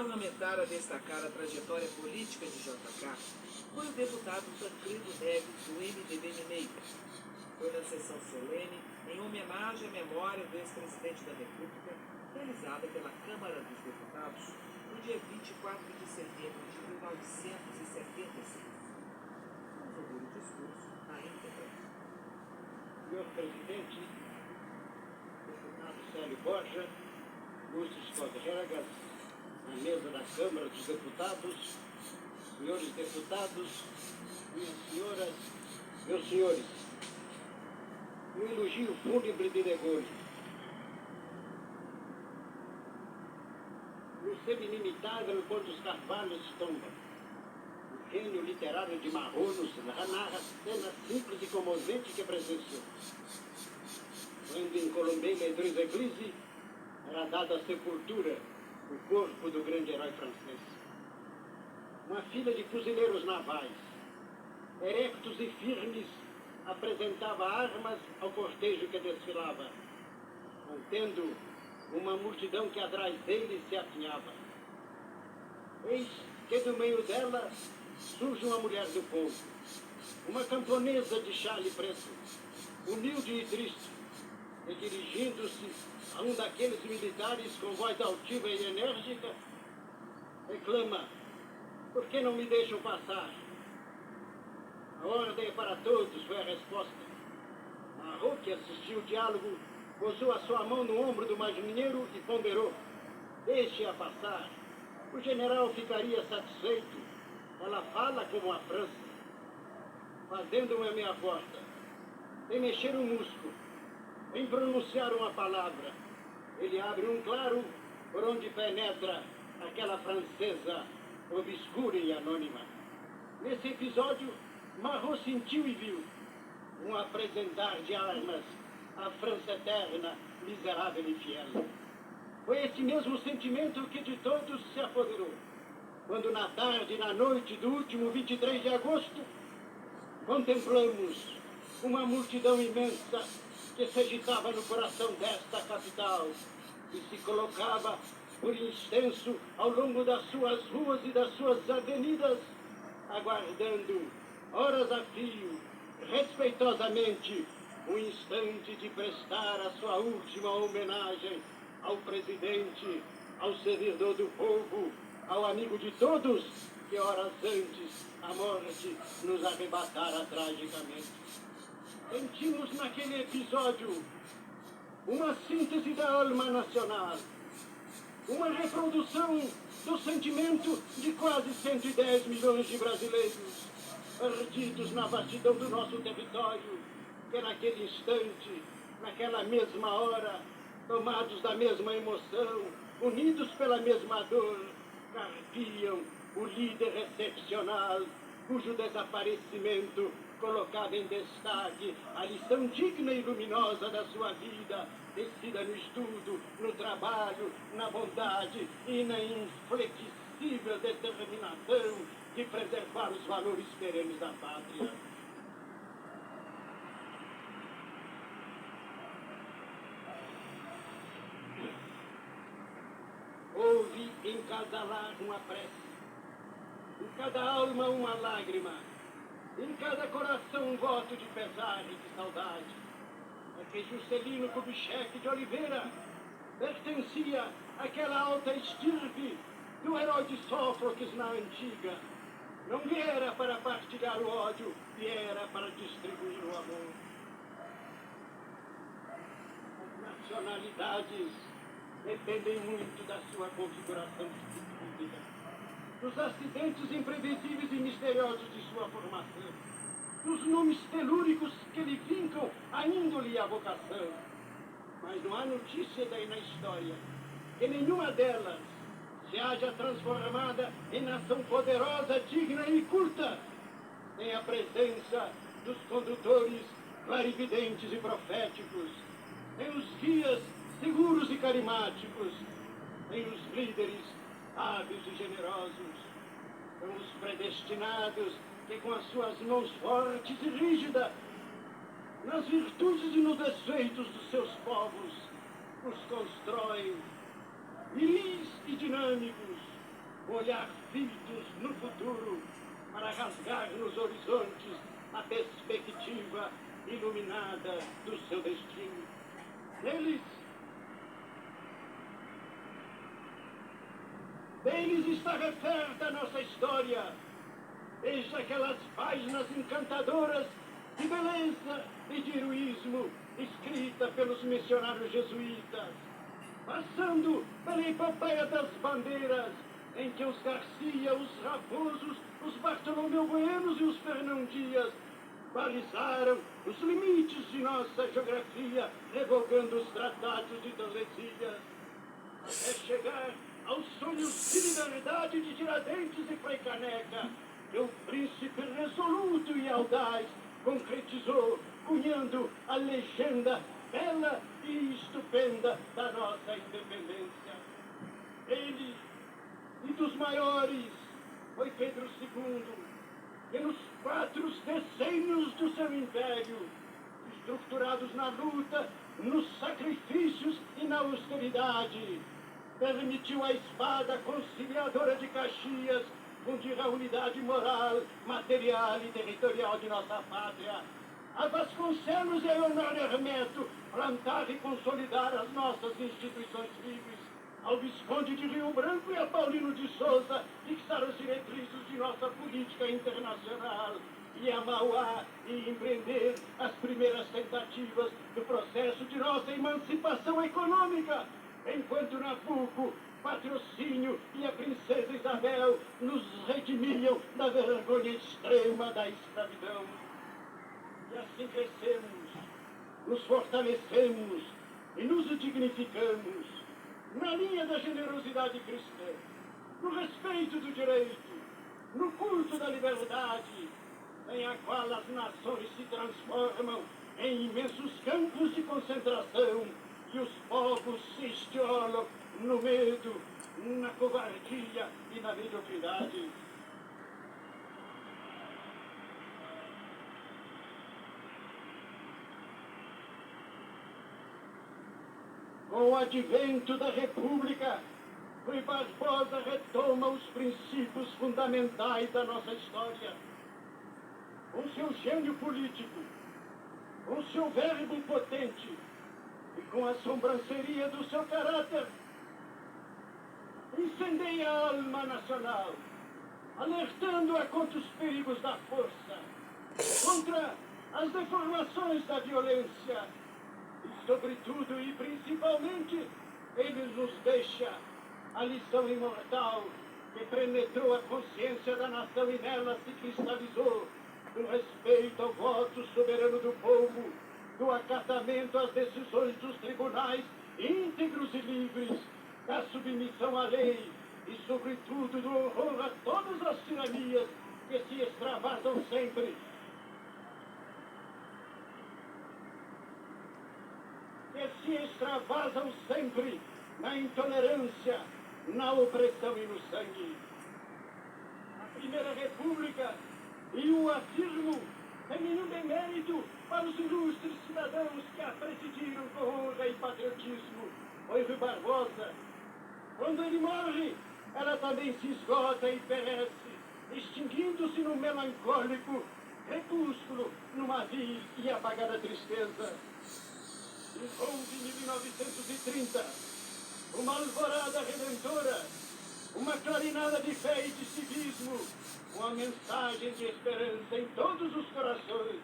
parlamentar a destacar a trajetória política de JK foi o deputado Tancredo Neves, do MDB mineiro. Foi na sessão solene, em homenagem à memória do ex-presidente da República, realizada pela Câmara dos Deputados no dia 24 de setembro de 1976. Vamos ouvir o discurso na íntegra. Senhor Presidente, deputado Célio Borja, ilustres colegas, na mesa da Câmara dos Deputados, senhores deputados, minhas senhoras, meus senhores, um elogio fúnebre de De Gaulle. No semi-inimitável quando os carvalhos tombam, o gênio literário de Marronos narra a cena simples e comovente que presenciou. Quando em Colombey-les-Deux Églises era dada a sepultura o corpo do grande herói francês. Uma fila de fuzileiros navais, erectos e firmes, apresentava armas ao cortejo que desfilava, contendo uma multidão que atrás deles se apinhava. Eis que do meio dela surge uma mulher do povo, uma camponesa de chale preto, humilde e triste, e dirigindo-se a um daqueles militares com voz altiva e enérgica, reclama: por que não me deixam passar? A ordem é para todos, foi a resposta. Marrou, que assistiu o diálogo, posou a sua mão no ombro do marinheiro e ponderou: deixe-a passar. O general ficaria satisfeito. Ela fala como a França. Fazendo-me a minha porta, sem mexer um músculo, sem pronunciar uma palavra, ele abre um claro por onde penetra aquela francesa obscura e anônima. Nesse episódio, Marrot sentiu e viu um apresentar de armas à França eterna, miserável e fiel. Foi esse mesmo sentimento que de todos se apoderou, quando na tarde e na noite do último 23 de agosto, contemplamos uma multidão imensa que se agitava no coração desta capital e se colocava por extenso ao longo das suas ruas e das suas avenidas, aguardando, horas a fio, respeitosamente, o instante de prestar a sua última homenagem ao presidente, ao servidor do povo, ao amigo de todos, que horas antes a morte nos arrebatara tragicamente. Sentimos naquele episódio uma síntese da alma nacional, uma reprodução do sentimento de quase 110 milhões de brasileiros perdidos na vastidão do nosso território, que naquele instante, naquela mesma hora, tomados da mesma emoção, unidos pela mesma dor, carpiam o líder excepcional, cujo desaparecimento colocava em destaque a lição digna e luminosa da sua vida, tecida no estudo, no trabalho, na bondade e na inflexível determinação de preservar os valores perenes da pátria. Houve em cada lar uma prece, em cada alma uma lágrima, em cada coração um voto de pesar e de saudade. É que Juscelino Kubitschek de Oliveira pertencia àquela alta estirpe do herói de Sófocles na antiga. Não viera para partilhar o ódio, viera para distribuir o amor. As nacionalidades dependem muito da sua configuração psíquica, dos acidentes imprevisíveis e misteriosos de sua formação, dos nomes telúricos que lhe vincam a índole e a vocação. Mas não há notícia daí na história que nenhuma delas se haja transformada em nação poderosa, digna e culta, sem a presença dos condutores clarividentes e proféticos, sem os guias seguros e carismáticos, sem os líderes hábeis e generosos, são os predestinados que com as suas mãos fortes e rígidas, nas virtudes e nos defeitos dos seus povos, os constroem viris e dinâmicos, olhar fitos no futuro, para rasgar nos horizontes a perspectiva iluminada do seu destino. Deles está referta a nossa história, desde aquelas páginas encantadoras de beleza e de heroísmo escrita pelos missionários jesuítas, passando pela epopeia das bandeiras, em que os Garcia, os Raposos, os Bartolomeu Buenos e os Fernão Dias balizaram os limites de nossa geografia, revogando os tratados de Tordesilhas, até chegar aos sonhos de liberdade de Tiradentes e Frei Caneca, que o príncipe resoluto e audaz concretizou, cunhando a legenda bela e estupenda da nossa independência. Ele, e dos maiores, foi Pedro II, que nos 4 decênios do seu império, estruturados na luta, nos sacrifícios e na austeridade, permitiu à espada conciliadora de Caxias fundir a unidade moral, material e territorial de nossa pátria. A Vasconcelos e a Leonardo Hermeto plantar e consolidar as nossas instituições livres. Ao Visconde de Rio Branco e a Paulino de Souza fixar as diretrizes de nossa política internacional. E a Mauá e empreender as primeiras tentativas do processo de nossa emancipação econômica, enquanto Nabucco, Patrocínio e a princesa Isabel nos redimiam da vergonha extrema da escravidão. E assim crescemos, nos fortalecemos e nos dignificamos na linha da generosidade cristã, no respeito do direito, no culto da liberdade, em a qual as nações se transformam em imensos campos de concentração e os povos se estiolam no medo, na covardia e na mediocridade. Com o advento da República, Rui Barbosa retoma os princípios fundamentais da nossa história. Com seu gênio político, com seu verbo potente e com a sobranceria do seu caráter, incendeia a alma nacional, alertando-a contra os perigos da força, contra as deformações da violência. E, sobretudo e principalmente, ele nos deixa a lição imortal que penetrou a consciência da nação e nela se cristalizou, do respeito ao voto soberano do povo, do acatamento às decisões dos tribunais íntegros e livres, da submissão à lei e, sobretudo, do horror a todas as tiranias que se extravasam sempre na intolerância, na opressão e no sangue. A Primeira República, e o afirmo, tem nenhum demérito para os ilustres cidadãos que a presidiram com honra e patriotismo. Foi Rui Barbosa. Quando ele morre, ela também se esgota e perece, extinguindo-se num melancólico crepúsculo, numa vil e apagada tristeza. Irrompe em 1930, uma alvorada redentora, uma clarinada de fé e de civismo, uma mensagem de esperança em todos os corações,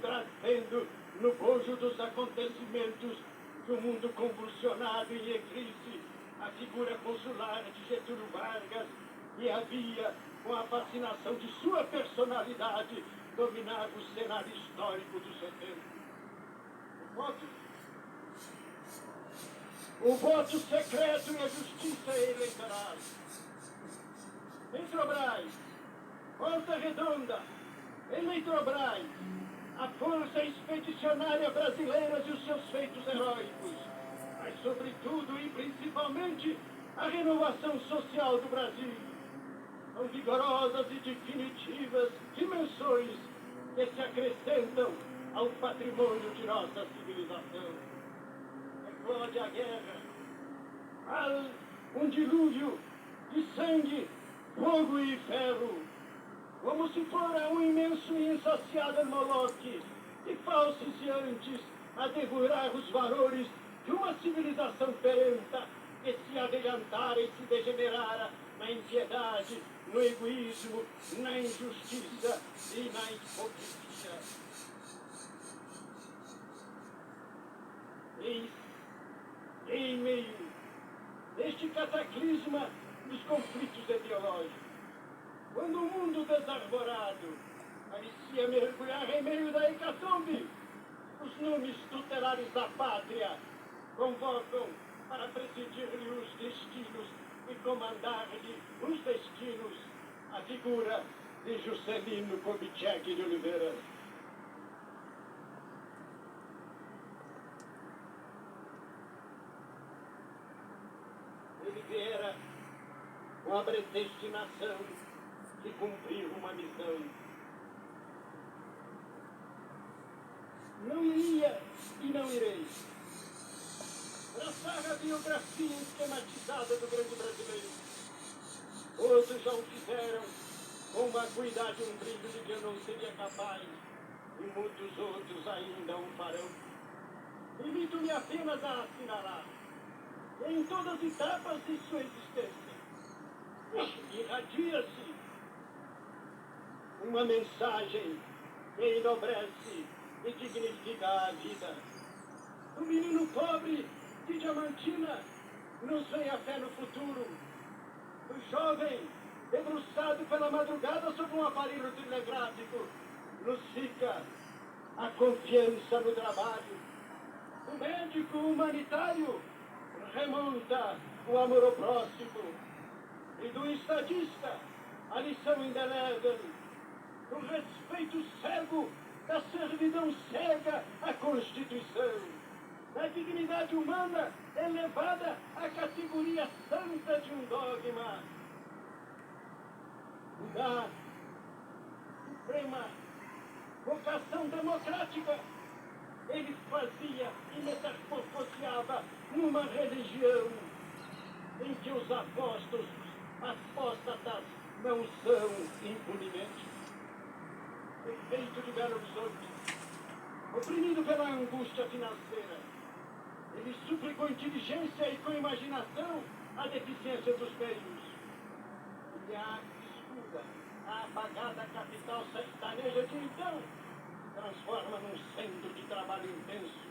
trazendo no bojo dos acontecimentos do mundo convulsionado e em crise, a figura consular de Getúlio Vargas, que havia, com a fascinação de sua personalidade, dominado o cenário histórico dos 70. O voto secreto e a justiça eleitoral. Petrobras, Volta Redonda, Eletrobras, a força expedicionária brasileira e os seus feitos heróicos, mas sobretudo e principalmente a renovação social do Brasil. São vigorosas e definitivas dimensões que se acrescentam ao patrimônio de nossa civilização. Eclode a guerra, há um dilúvio e sangue, fogo e ferro, como se fora um imenso e insaciável Moloque, de falsiciantes a devorar os valores de uma civilização perenta que se avelhantara e se degenerara na impiedade, no egoísmo, na injustiça e na hipocrisia. Eis, em meio deste cataclisma dos conflitos ideológicos, quando o mundo desarvorado parecia mergulhar em meio da hecatombe, os nomes tutelares da pátria convocam para presidir-lhe os destinos e comandar-lhe os destinos a figura de Juscelino Kubitschek de Oliveira. Ele viera com a predestinação de cumprir uma missão. Não iria e não irei traçar a biografia esquematizada do grande brasileiro. Outros já o fizeram com uma acuidade e um brilho de que eu não seria capaz, e muitos outros ainda o farão. Limito-me apenas a assinalar, em todas as etapas de sua existência, irradia-se uma mensagem que enobrece e dignifica a vida. O menino pobre de Diamantina nos vem a fé no futuro. O jovem, debruçado pela madrugada sobre um aparelho telegráfico, nos fica a confiança no trabalho. O médico humanitário remonta o amor ao próximo. E do estadista, a lição indelével, o respeito cego da servidão cega à Constituição, da dignidade humana elevada à categoria santa de um dogma, da suprema vocação democrática, ele fazia e metamorfoseava numa religião em que os apóstolos, apóstatas, não são impunemente. Prefeito de Belo Horizonte, oprimido pela angústia financeira, ele supre com inteligência e com imaginação a deficiência dos meios. E a escuda, a apagada capital sertaneja de então, transforma num centro de trabalho intenso,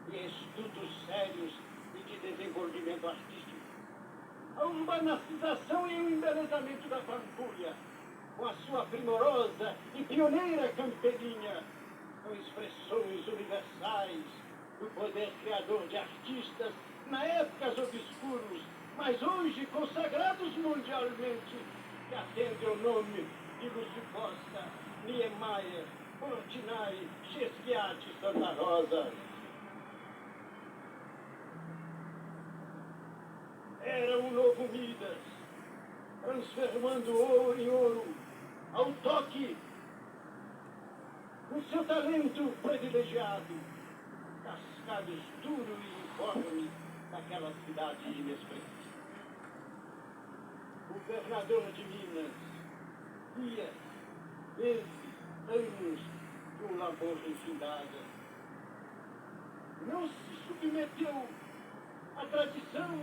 de estudos sérios e de desenvolvimento artístico. A urbanização e o embelezamento da Pampulha, com a sua primorosa e pioneira campeirinha, são expressões universais do poder criador de artistas na épocas obscuros, mas hoje consagrados mundialmente, que atendem ao nome de Lúcio Costa, Niemeyer, Portinari, Chesquiati, Santa Rosa. Era um novo Midas, transformando ouro em ouro, ao toque do seu talento privilegiado, cascados duro e informe daquela cidade inexpressiva. Governador de Minas, dias, meses, anos de um labor infindável. Não se submeteu à tradição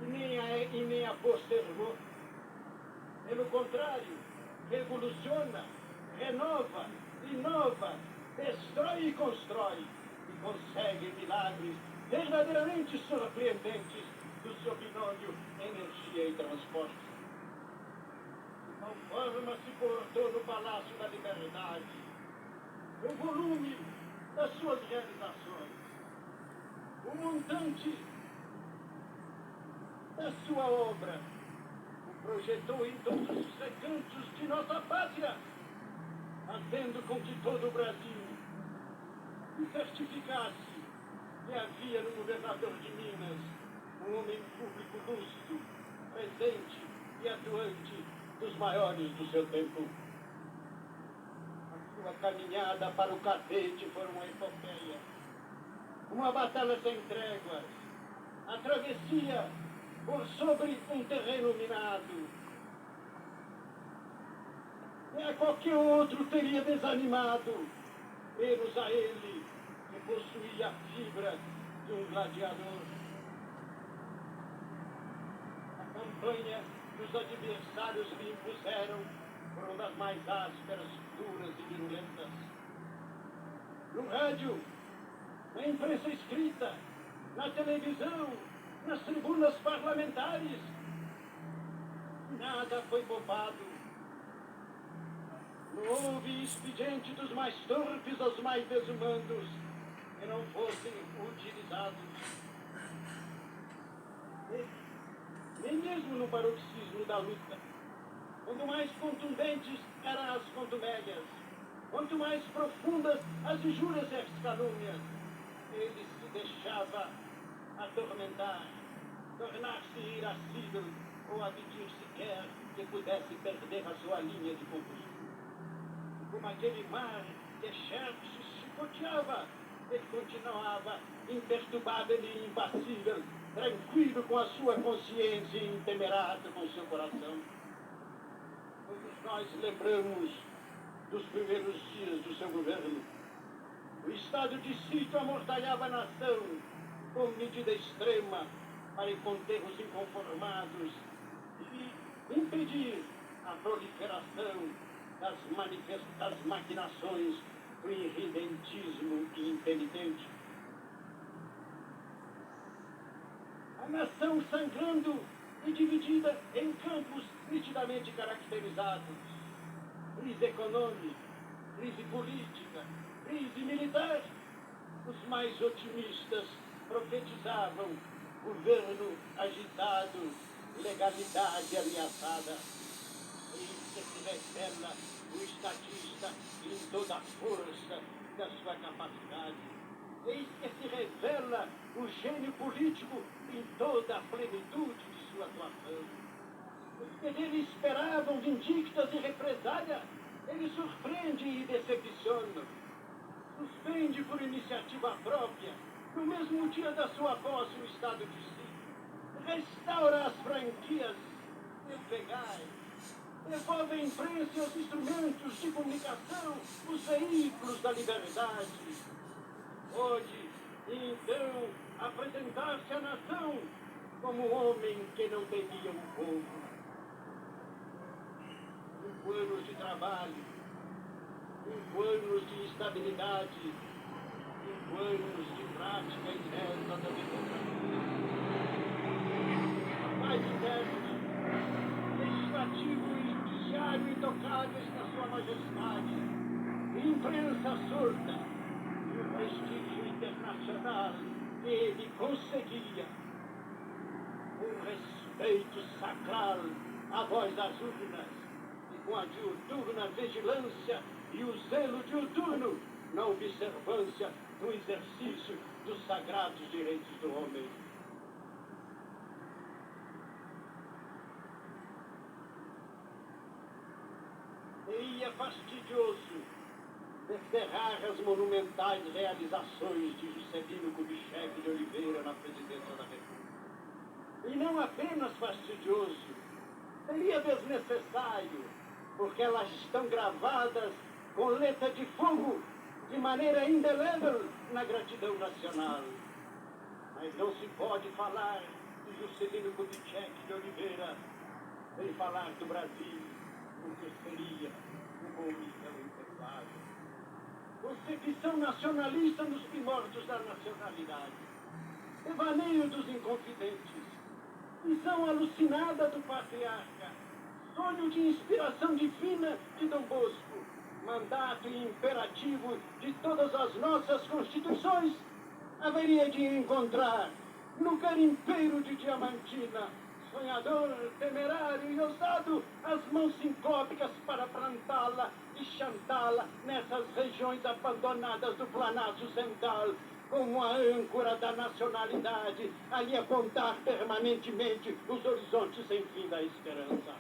e nem a postergou. Pelo contrário, revoluciona, renova, inova, destrói e constrói, e consegue milagres verdadeiramente surpreendentes do seu binômio energia e transporte. De tal forma se portou no Palácio da Liberdade o volume das suas realizações, o montante da sua obra, o projetou em todos os recantos de nossa pátria, fazendo com que todo o Brasil certificasse que havia no governador de Minas um homem público lúcido, presente e atuante dos maiores do seu tempo. A sua caminhada para o catete foi uma epopeia, uma batalha sem tréguas, a travessia por sobre um terreno minado. E a qualquer outro teria desanimado, menos a ele, que possuía a fibra de um gladiador. A campanha que os adversários lhe impuseram foram das mais ásperas, duras e virulentas. No rádio, na imprensa escrita, na televisão, nas tribunas parlamentares, nada foi poupado. Não houve expediente dos mais torpes aos mais desumandos que não fossem utilizados. Nem mesmo no paroxismo da luta, quanto mais contundentes eram as contumélias, quanto mais profundas as injúrias e as calúnias, ele se deixava atormentar, tornar-se irascível ou admitir sequer que pudesse perder a sua linha de compostura. Como aquele mar que Xerxes chicoteava, ele continuava imperturbável e impassível, tranquilo com a sua consciência e intemerado com o seu coração. Todos nós lembramos dos primeiros dias do seu governo. O estado de sítio amortalhava a nação com medida extrema para conter os inconformados e impedir a proliferação das maquinações do irredentismo impenitente. A nação sangrando e dividida em campos nitidamente caracterizados: crise econômica, crise política, crise militar. Os mais otimistas profetizavam governo agitado, legalidade ameaçada. Eis que se revela o estatista em toda a força da sua capacidade. Eis que se revela o gênio político em toda a plenitude de sua atuação. Os que dele esperavam vindictas e represália, ele surpreende e decepciona. Suspende por iniciativa própria, no mesmo dia da sua posse, o estado de si. Restaura as franquias legais. Devolve à imprensa os instrumentos de comunicação, os veículos da liberdade. Pode, então, apresentar-se à nação como homem que não temia o povo. 5 anos de trabalho, 5 anos de estabilidade, 5 anos de prática interna da democracia. Mais interna, legislativo e judiciário intocáveis na sua majestade, imprensa surda e o prestígio internacional que ele conseguia. Um respeito sacral à voz das urnas e com a diuturna vigilância e o zelo diuturno na observância do exercício dos sagrados direitos do homem. E é fastidioso desterrar as monumentais realizações de Juscelino Kubitschek de Oliveira na presidência da República. E não apenas fastidioso, seria desnecessário, porque elas estão gravadas com letra de fogo de maneira indelével na gratidão nacional. Mas não se pode falar de Juscelino Kubitschek de Oliveira sem falar do Brasil, porque seria uma omissão imperdoável. Concepção nacionalista nos primórdios da nacionalidade, devaneio dos inconfidentes, visão alucinada do patriarca, sonho de inspiração divina de Dom Bosco, mandato e imperativo de todas as nossas constituições, haveria de encontrar no garimpeiro de Diamantina, sonhador, temerário e ousado, as mãos sincrópicas para plantá-la e chantá-la nessas regiões abandonadas do Planalto Central, como a âncora da nacionalidade, ali apontar permanentemente os horizontes sem fim da esperança.